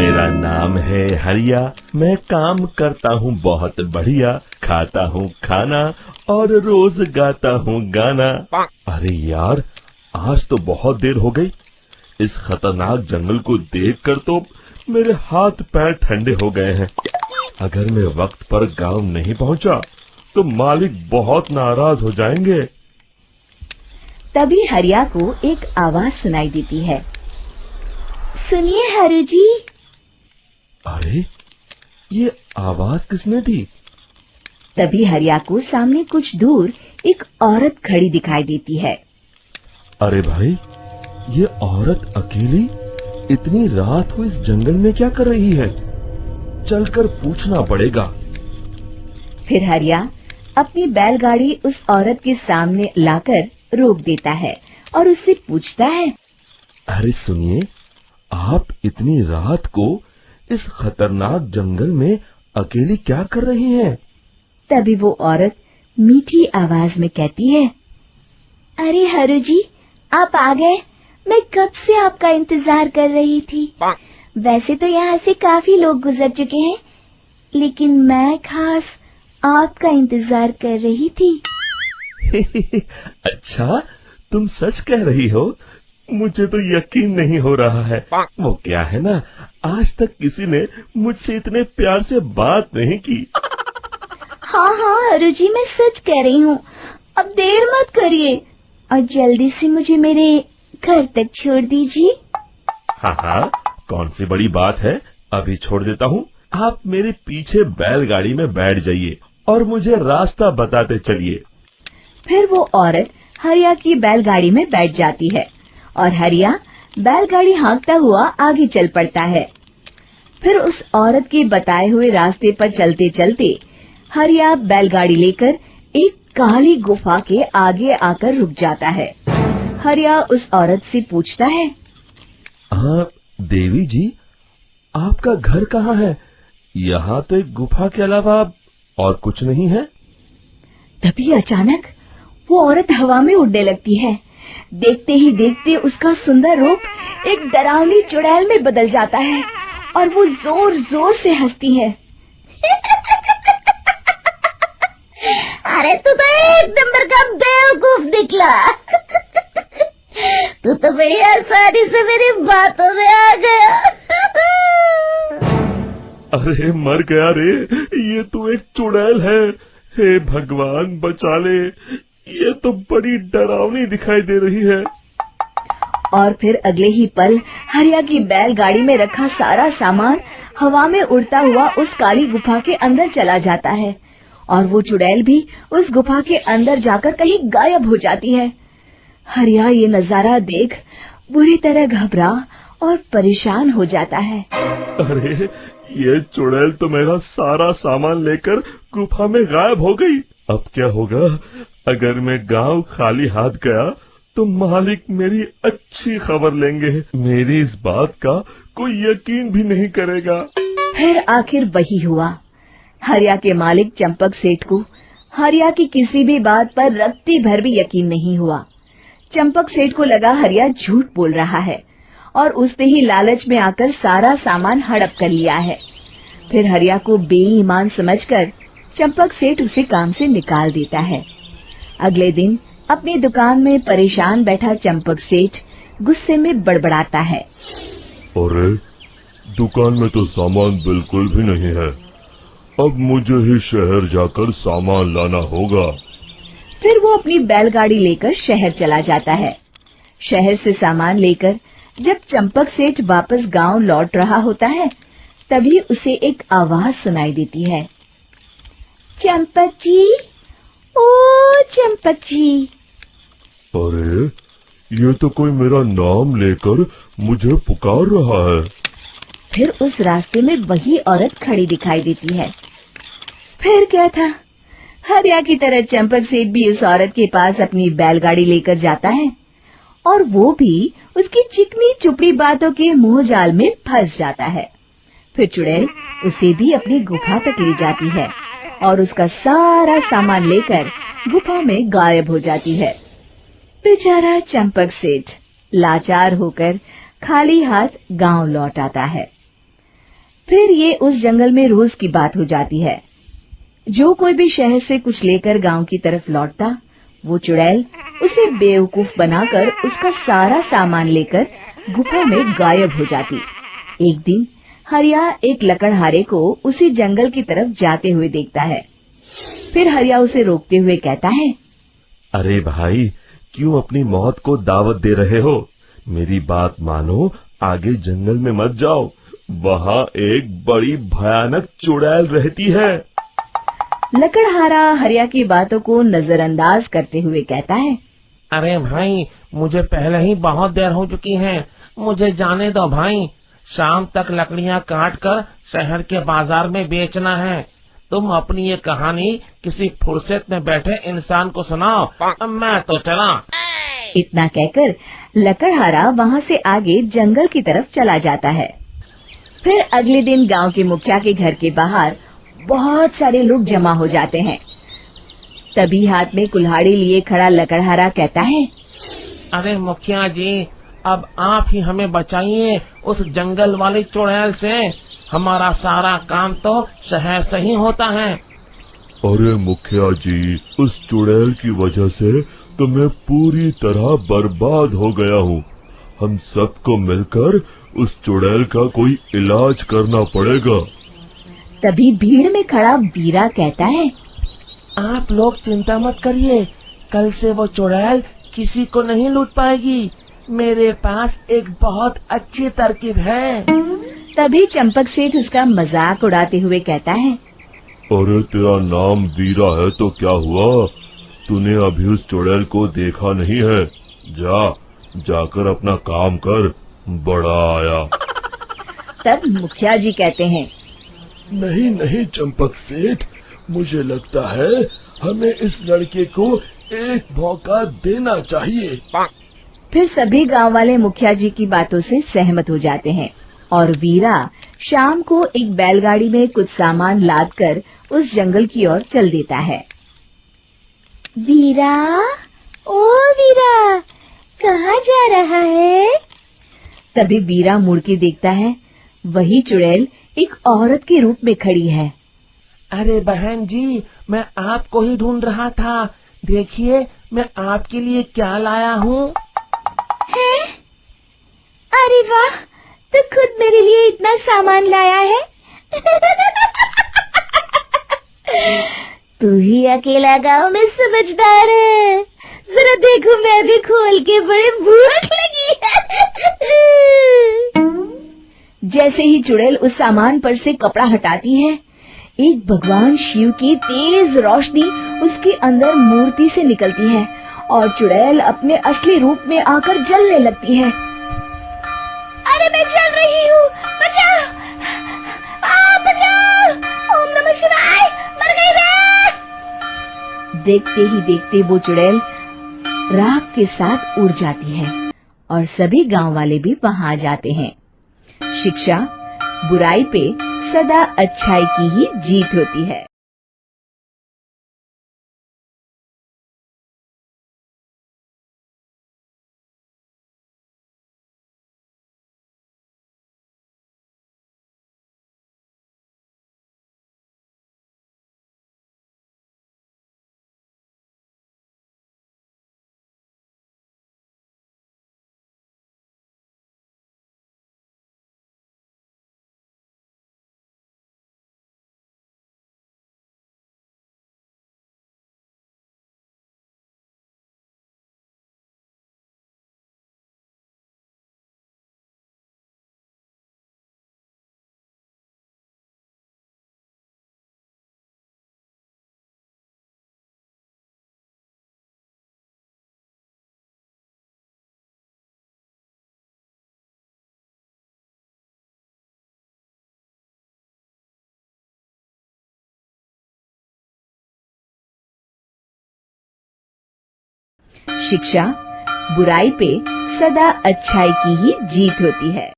मेरा नाम है हरिया, मैं काम करता हूँ बहुत बढ़िया, खाता हूँ खाना और रोज गाता हूँ गाना। अरे यार, आज तो बहुत देर हो गई। इस खतरनाक जंगल को देखकर तो मेरे हाथ पैर ठंडे हो गए हैं। अगर मैं वक्त पर गांव नहीं पहुंचा तो मालिक बहुत नाराज हो जाएंगे। तभी हरिया को एक आवाज सुनाई देती है। सुनिए हरु जी। अरे, ये आवाज किसने दी? तभी हरिया को सामने कुछ दूर एक औरत खड़ी दिखाई देती है। अरे भाई, ये औरत अकेली इतनी रात को इस जंगल में क्या कर रही है? चलकर पूछना पड़ेगा। फिर हरिया अपनी बैलगाड़ी उस औरत के सामने लाकर रोक देता है और उससे पूछता है। अरे सुनिए, आप इतनी रात को इस खतरनाक जंगल में अकेली क्या कर रही हैं? तभी वो औरत मीठी आवाज में कहती है, अरे हरु जी, आप आ गए। मैं कब से आपका इंतजार कर रही थी। वैसे तो यहाँ से काफी लोग गुजर चुके हैं, लेकिन मैं खास आपका इंतजार कर रही थी। अच्छा, तुम सच कह रही हो? मुझे तो यकीन नहीं हो रहा है। वो क्या है ना, आज तक किसी ने मुझसे इतने प्यार से बात नहीं की। हाँ हाँ हरु जी, मैं सच कह रही हूँ। अब देर मत करिए और जल्दी से मुझे मेरे घर तक छोड़ दीजिए। हाँ हाँ, कौन सी बड़ी बात है, अभी छोड़ देता हूँ। आप मेरे पीछे बैलगाड़ी में बैठ जाइए और मुझे रास्ता बताते चलिए। फिर वो औरत हरिया की बैलगाड़ी में बैठ जाती है और हरिया बैलगाड़ी हाँकता हुआ आगे चल पड़ता है। फिर उस औरत के बताए हुए रास्ते पर चलते चलते हरिया बैलगाड़ी लेकर एक काली गुफा के आगे आकर रुक जाता है। हरिया उस औरत से पूछता है, हाँ देवी जी, आपका घर कहाँ है? यहाँ तो एक गुफा के अलावा और कुछ नहीं है। तभी अचानक वो औरत हवा में उड़ने लगती है। देखते ही देखते उसका सुंदर रूप एक डरावनी चुड़ैल में बदल जाता है और वो जोर जोर से हंसती है। अरे तू तो एक नंबर का बेवकूफ निकला। तू तो बड़ी आसानी से मेरी बातों में आ गया। अरे मर गया रे, ये तो एक चुड़ैल है। हे भगवान बचा ले, ये तो बड़ी डरावनी दिखाई दे रही है। और फिर अगले ही पल हरिया की बैलगाड़ी में रखा सारा सामान हवा में उड़ता हुआ उस काली गुफा के अंदर चला जाता है और वो चुड़ैल भी उस गुफा के अंदर जाकर कहीं गायब हो जाती है। हरिया ये नजारा देख बुरी तरह घबरा और परेशान हो जाता है। अरे, ये चुड़ैल तो मेरा सारा सामान लेकर गुफा में गायब हो गई। अब क्या होगा? अगर मैं गांव खाली हाथ गया तो मालिक मेरी अच्छी खबर लेंगे। मेरी इस बात का कोई यकीन भी नहीं करेगा। फिर आखिर वही हुआ। हरिया के मालिक चंपक सेठ को हरिया की किसी भी बात पर रत्ती भर भी यकीन नहीं हुआ। चंपक सेठ को लगा हरिया झूठ बोल रहा है और उसने ही लालच में आकर सारा सामान हड़प कर लिया है। फिर हरिया को बेईमान समझकर चंपक सेठ उसे काम से निकाल देता है। अगले दिन अपनी दुकान में परेशान बैठा चंपक सेठ गुस्से में बड़बड़ाता है। अरे, दुकान में तो सामान बिल्कुल भी नहीं है। अब मुझे ही शहर जाकर सामान लाना होगा। फिर वो अपनी बैलगाड़ी लेकर शहर चला जाता है। शहर से सामान लेकर जब चंपक सेठ वापस गांव लौट रहा होता है, तभी उसे एक आवाज सुनाई देती है। चंपक जी, ओ चंपक जी। अरे, ये तो कोई मेरा नाम लेकर मुझे पुकार रहा है। फिर उस रास्ते में वही औरत खड़ी दिखाई देती है। फिर क्या था, हरिया की तरह चंपक सेठ भी उस औरत के पास अपनी बैलगाड़ी लेकर जाता है और वो भी उसकी चिकनी चुपड़ी बातों के मुंह जाल में फंस जाता है। फिर चुड़ैल उसे भी अपनी गुफा तक ले जाती है और उसका सारा सामान लेकर गुफा में गायब हो जाती है। बेचारा चंपक सेठ लाचार होकर खाली हाथ गांव लौट आता है। फिर ये उस जंगल में रोज की बात हो जाती है। जो कोई भी शहर से कुछ लेकर गांव की तरफ लौटता, वो चुड़ैल उसे बेवकूफ बनाकर उसका सारा सामान लेकर गुफा में गायब हो जाती। एक दिन हरिया एक लकड़हारे को उसी जंगल की तरफ जाते हुए देखता है। फिर हरिया उसे रोकते हुए कहता है, अरे भाई, क्यों अपनी मौत को दावत दे रहे हो? मेरी बात मानो, आगे जंगल में मत जाओ, वहाँ एक बड़ी भयानक चुड़ैल रहती है। लकड़हारा हरिया की बातों को नजरअंदाज करते हुए कहता है, अरे भाई, मुझे पहले ही बहुत देर हो चुकी है, मुझे जाने दो भाई। शाम तक लकड़ियाँ काट कर शहर के बाजार में बेचना है। तुम अपनी ये कहानी किसी फुर्सत में बैठे इंसान को सुनाओ, मैं तो चला। इतना कहकर लकड़हारा वहाँ से आगे जंगल की तरफ चला जाता है। फिर अगले दिन गांव के मुखिया के घर के बाहर बहुत सारे लोग जमा हो जाते हैं। तभी हाथ में कुल्हाड़ी लिए खड़ा लकड़हारा कहता है, अरे मुखिया जी, अब आप ही हमें बचाइए उस जंगल वाली चुड़ैल से। हमारा सारा काम तो शहर से ही होता है। अरे मुखिया जी, उस चुड़ैल की वजह से तो मैं पूरी तरह बर्बाद हो गया हूँ। हम सबको मिलकर उस चुड़ैल का कोई इलाज करना पड़ेगा। तभी भीड़ में खड़ा वीरा कहता है, आप लोग चिंता मत करिए, कल से वो चुड़ैल किसी को नहीं लूट पाएगी। मेरे पास एक बहुत अच्छी तरकीब है। तभी चंपक सेठ उसका मजाक उड़ाते हुए कहता है, अरे तेरा नाम वीरा है तो क्या हुआ? तूने अभी उस चुड़ैल को देखा नहीं है? जाकर अपना काम कर, बड़ा आया। तब मुखिया जी कहते हैं, नहीं चंपक सेठ, मुझे लगता है हमें इस लड़के को एक मौका देना चाहिए। फिर सभी गांव वाले मुखिया जी की बातों से सहमत हो जाते हैं और वीरा शाम को एक बैलगाड़ी में कुछ सामान लादकर उस जंगल की ओर चल देता है। वीरा, ओ वीरा, कहाँ जा रहा है? तभी वीरा मुड़ के देखता है, वही चुड़ैल एक औरत के रूप में खड़ी है। अरे बहन जी, मैं आपको ही ढूंढ रहा था। देखिए, मैं आपके लिए क्या लाया हूँ। है? अरे वाह, तो खुद मेरे लिए इतना सामान लाया है। तू ही अकेला गांव में समझदार है। जरा देखो, मैं भी खोल के, बड़े भूख लगी है। जैसे ही चुड़ैल उस सामान पर से कपड़ा हटाती है, एक भगवान शिव की तेज रोशनी उसके अंदर मूर्ति से निकलती है और चुड़ैल अपने असली रूप में आकर जलने लगती है। अरे मैं जल रही हूँ, बचाओ! बचाओ! ओम नमः शिवाय, मर गई मैं! देखते ही देखते वो चुड़ैल राख के साथ उड़ जाती है और सभी गांव वाले भी वहां जाते हैं। शिक्षा बुराई पे सदा अच्छाई की ही जीत होती है। शिक्षा बुराई पे सदा अच्छाई की ही जीत होती है।